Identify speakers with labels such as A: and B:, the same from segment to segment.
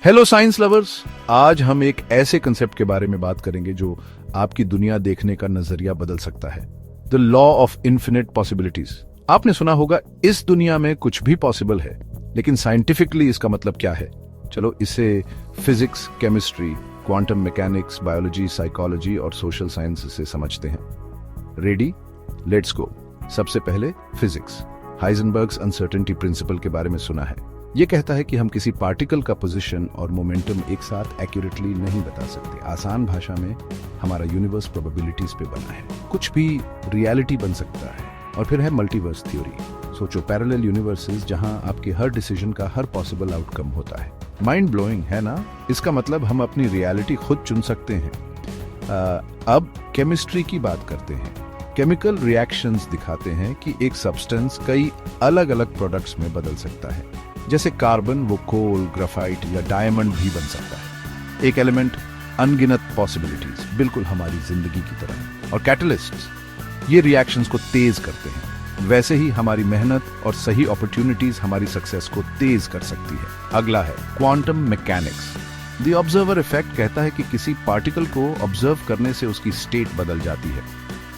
A: Hello science lovers, आज हम एक ऐसे कंसेप्ट के बारे में बात करेंगे जो आपकी दुनिया देखने का नजरिया बदल सकता है। The law of infinite possibilities. आपने सुना होगा इस दुनिया में कुछ भी पॉसिबल है, लेकिन साइंटिफिकली इसका मतलब क्या है? चलो इसे physics, chemistry, quantum mechanics, biology, psychology और सोशल साइंस से समझते हैं। रेडी? Let's go. सबसे पहले फिजिक्स। हाइजेनबर्ग्स अनसर्टेनिटी प्रिंसिपल के बारे में सुना है। यह कहता है कि हम किसी पार्टिकल का पोजीशन और मोमेंटम एक साथ एक्यूरेटली नहीं बता सकते। आसान भाषा में हमारा यूनिवर्स प्रोबेबिलिटीज पे बना है। कुछ भी रियलिटी बन सकता है। और फिर है मल्टीवर्स थ्योरी। सोचो, पैरेलल यूनिवर्सेस जहां आपके हर डिसीजन का हर पॉसिबल आउटकम होता है। माइंड ब्लोइंग है ना? इसका मतलब हम अपनी रियलिटी खुद चुन सकते हैं। अब केमिस्ट्री की बात करते हैं। केमिकल रिएक्शंस दिखाते हैं कि एक सब्सटेंस कई अलग अलग प्रोडक्ट्स में बदल सकता है। जैसे कार्बन वो कोल, ग्राफाइट या डायमंड भी बन सकता है। एक एलिमेंट, अनगिनत पॉसिबिलिटीज, बिल्कुल हमारी जिंदगी की तरह। और कैटलिस्ट्स, ये रिएक्शंस को तेज करते हैं। वैसे ही हमारी मेहनत और सही अपॉर्चुनिटीज हमारी सक्सेस को तेज कर सकती है। अगला है quantum mechanics. The observer effect कहता है कि किसी पार्टिकल को ऑब्जर्व करने से उसकी स्टेट बदल जाती है।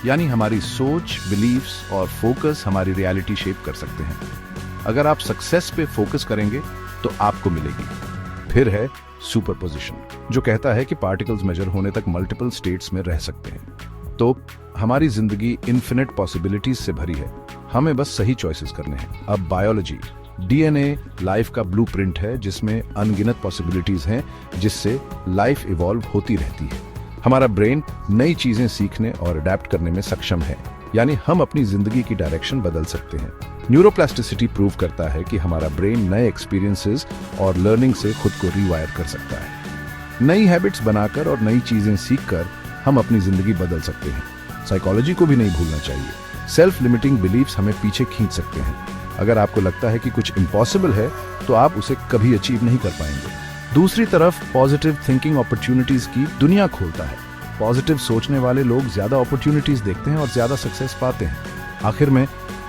A: यानी हमारी सोच, बिलीफ्स और फोकस हमारी रियलिटी शेप कर सकते हैं। अगर आप सक्सेस पे फोकस करेंगे तो आपको मिलेगी। फिर है सुपरपोजिशन, जो कहता है कि पार्टिकल्स मेजर होने तक मल्टीपल स्टेट्स में रह सकते हैं। तो हमारी जिंदगी इन्फिनिट पॉसिबिलिटीज से भरी है, हमें बस सही चॉइसेस करने हैं। अब बायोलॉजी। डीएनए लाइफ का ब्लूप्रिंट है, जिसमें अनगिनत पॉसिबिलिटीज हैं, जिससे लाइफ इवॉल्व होती रहती है। हमारा ब्रेन नई चीजें सीखने और अडेप्ट करने में सक्षम है, यानी हम अपनी जिंदगी की डायरेक्शन बदल सकते हैं। न्यूरोप्लास्टिसिटी प्रूव करता है कि हमारा ब्रेन नए एक्सपीरियंसेस और लर्निंग से खुद को रीवायर कर सकता है। नई हैबिट्स बनाकर और नई चीजें सीखकर हम अपनी जिंदगी बदल सकते हैं। साइकोलॉजी को भी नहीं भूलना चाहिए। सेल्फ लिमिटिंग बिलीफ्स हमें पीछे खींच सकते हैं। अगर आपको लगता है कि कुछ इम्पॉसिबल है तो आप उसे कभी अचीव नहीं कर पाएंगे। दूसरी तरफ पॉजिटिव थिंकिंग अपॉर्चुनिटीज की दुनिया खोलता है। पॉजिटिव सोचने वाले लोग ज्यादा अपॉर्चुनिटीज देखते हैं और ज्यादा सक्सेस पाते हैं। आखिर में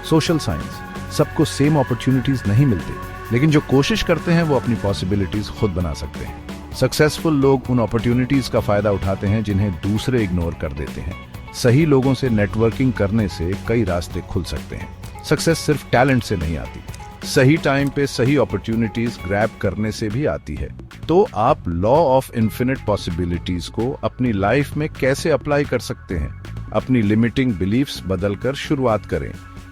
A: सोशल साइंस। सबको सेम अपॉर्चुनिटीज नहीं मिलती, लेकिन जो कोशिश करते हैं वो अपनी पॉसिबिलिटीज खुद बना सकते हैं। सक्सेसफुल लोग उन अपॉर्चुनिटीज का फायदा उठाते हैं जिन्हें दूसरे इग्नोर कर देते हैं। सही लोगों से नेटवर्किंग करने से कई रास्ते खुल सकते हैं। सक्सेस सिर्फ टैलेंट से नहीं आती, सही टाइम पे सही अपॉर्चुनिटीज ग्रैब करने से भी आती है। तो आप लॉ ऑफ इन्फिनिट पॉसिबिलिटीज को अपनी लाइफ में कैसे अप्लाई कर सकते हैं? अपनी लिमिटिंग बिलीफ्स बदलकर शुरुआत करें।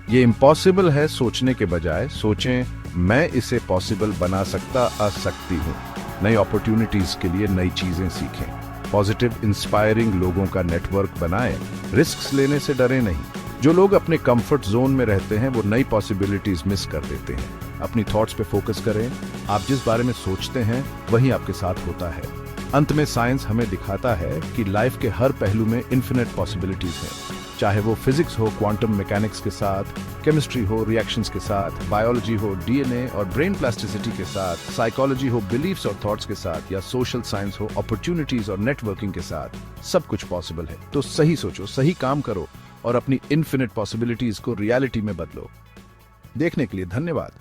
A: ये इम्पॉसिबल है सोचने के बजाय सोचें, मैं इसे पॉसिबल बना सकती हूँ। नई अपॉर्चुनिटीज के लिए नई चीजें सीखें। पॉजिटिव इंस्पायरिंग लोगों का नेटवर्क बनाएं। रिस्क लेने से डरे नहीं। जो लोग अपने कंफर्ट जोन में रहते हैं वो नई पॉसिबिलिटीज मिस कर देते हैं। अपनी थॉट्स पे फोकस करें। आप जिस बारे में सोचते हैं वही आपके साथ होता है। अंत में साइंस हमें दिखाता है कि लाइफ के हर पहलू में इन्फिनिट पॉसिबिलिटीज हैं। चाहे वो फिजिक्स हो क्वांटम मैकेनिक्स के साथ, केमिस्ट्री हो रिएक्शंस के साथ, बायोलॉजी हो डीएनए और ब्रेन प्लास्टिसिटी के साथ, साइकोलॉजी हो बिलीफ्स और थॉट्स के साथ, या सोशल साइंस हो अपॉर्चुनिटीज और नेटवर्किंग के साथ, सब कुछ पॉसिबल है। तो सही सोचो, सही काम करो और अपनी इन्फिनिट पॉसिबिलिटीज को रियलिटी में बदलो। देखने के लिए धन्यवाद।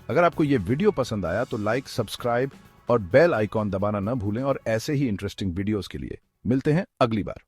A: अगर आपको ये वीडियो पसंद आया तो लाइक, सब्सक्राइब और बेल आइकॉन दबाना न भूलें। और ऐसे ही इंटरेस्टिंग वीडियोस के लिए मिलते हैं अगली बार।